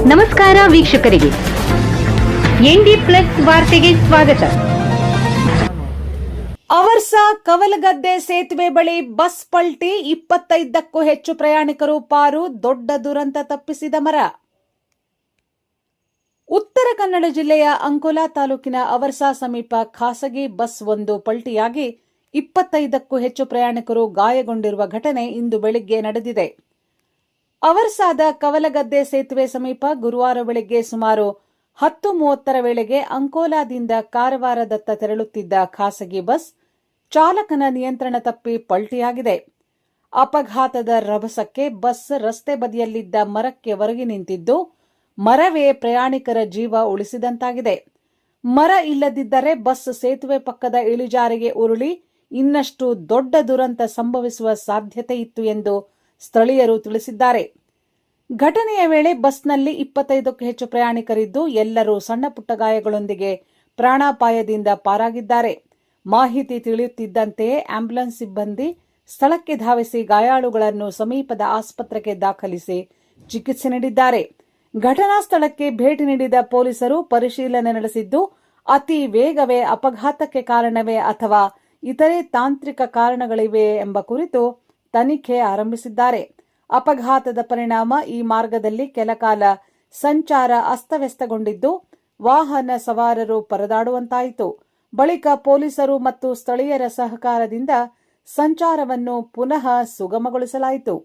ನಮಸ್ಕಾರ ವೀಕ್ಷಕರಿಗೆ, ND plus ವಾರ್ತೆಗೆ ಸ್ವಾಗತ. ಅವರ್ಸಾ ಕವಲಗದ್ದೆ ಸೇತುವೆ ಬಳಿ ಬಸ್ ಪಲ್ಟಿ, 25ಕ್ಕೂ ಹೆಚ್ಚು ಪ್ರಯಾಣಿಕರು ಪಾರು, ದೊಡ್ಡ ದುರಂತ ತಪ್ಪಿಸಿದ ಮರ. ಉತ್ತರ ಕನ್ನಡ ಜಿಲ್ಲೆಯ ಅಂಕೋಲಾ ತಾಲೂಕಿನ ಅವರ್ಸಾ ಸಮೀಪ ಖಾಸಗಿ ಬಸ್ ಒಂದು ಪಲ್ಟಿಯಾಗಿ 25ಕ್ಕೂ ಹೆಚ್ಚು ಪ್ರಯಾಣಿಕರು ಗಾಯಗೊಂಡಿರುವ ಘಟನೆ ಇಂದು ಬೆಳಿಗ್ಗೆ ನಡೆದಿದೆ. ಅವರ್ಸಾದ ಕವಲಗದ್ದೆ ಸೇತುವೆ ಸಮೀಪ ಗುರುವಾರ ಬೆಳಗ್ಗೆ ಸುಮಾರು 10:30 ವೇಳೆಗೆ ಅಂಕೋಲಾದಿಂದ ಕಾರವಾರದತ್ತ ತೆರಳುತ್ತಿದ್ದ ಖಾಸಗಿ ಬಸ್ ಚಾಲಕನ ನಿಯಂತ್ರಣ ತಪ್ಪಿ ಪಲ್ಟಿಯಾಗಿದೆ. ಅಪಘಾತದ ರಭಸಕ್ಕೆ ಬಸ್ ರಸ್ತೆ ಬದಿಯಲ್ಲಿದ್ದ ಮರಕ್ಕೆ ಒರಗಿ ನಿಂತಿದ್ದು, ಮರವೇ ಪ್ರಯಾಣಿಕರ ಜೀವ ಉಳಿಸಿದಂತಾಗಿದೆ. ಮರ ಇಲ್ಲದಿದ್ದರೆ ಬಸ್ ಸೇತುವೆ ಪಕ್ಕದ ಇಳಿಜಾರಿಗೆ ಉರುಳಿ ಇನ್ನಷ್ಟು ದೊಡ್ಡ ದುರಂತ ಸಂಭವಿಸುವ ಸಾಧ್ಯತೆ ಇತ್ತು ಎಂದು ಸ್ಥಳೀಯರು ತಿಳಿಸಿದ್ದಾರೆ. ಘಟನೆಯ ವೇಳೆ ಬಸ್ನಲ್ಲಿ 25ಕ್ಕೂ ಹೆಚ್ಚು ಪ್ರಯಾಣಿಕರಿದ್ದು, ಎಲ್ಲರೂ ಸಣ್ಣ ಪುಟ್ಟ ಗಾಯಗಳೊಂದಿಗೆ ಪ್ರಾಣಾಪಾಯದಿಂದ ಪಾರಾಗಿದ್ದಾರೆ. ಮಾಹಿತಿ ತಿಳಿಯುತ್ತಿದ್ದಂತೆಯೇ ಆಂಬ್ಯುಲೆನ್ಸ್ ಸಿಬ್ಬಂದಿ ಸ್ಥಳಕ್ಕೆ ಧಾವಿಸಿ ಗಾಯಾಳುಗಳನ್ನು ಸಮೀಪದ ಆಸ್ಪತ್ರೆಗೆ ದಾಖಲಿಸಿ ಚಿಕಿತ್ಸೆ ನೀಡಿದ್ದಾರೆ. ಘಟನಾ ಸ್ಥಳಕ್ಕೆ ಭೇಟಿ ನೀಡಿದ ಪೊಲೀಸರು ಪರಿಶೀಲನೆ ನಡೆಸಿದ್ದು, ಅತಿ ವೇಗವೇ ಅಪಘಾತಕ್ಕೆ ಕಾರಣವೇ ಅಥವಾ ಇತರೆ ತಾಂತ್ರಿಕ ಕಾರಣಗಳಿವೆ ಎಂಬ ಕುರಿತು ತನಿಖೆ ಆರಂಭಿಸಿದ್ದಾರೆ. ಅಪಘಾತದ ಪರಿಣಾಮ ಈ ಮಾರ್ಗದಲ್ಲಿ ಕೆಲಕಾಲ ಸಂಚಾರ ಅಸ್ತವ್ಯಸ್ತಗೊಂಡಿದ್ದು, ವಾಹನ ಸವಾರರು ಪರದಾಡುವಂತಾಯಿತು. ಬಳಿಕ ಪೊಲೀಸರು ಮತ್ತು ಸ್ಥಳೀಯರ ಸಹಕಾರದಿಂದ ಸಂಚಾರವನ್ನು ಪುನಃ ಸುಗಮಗೊಳಿಸಲಾಯಿತು.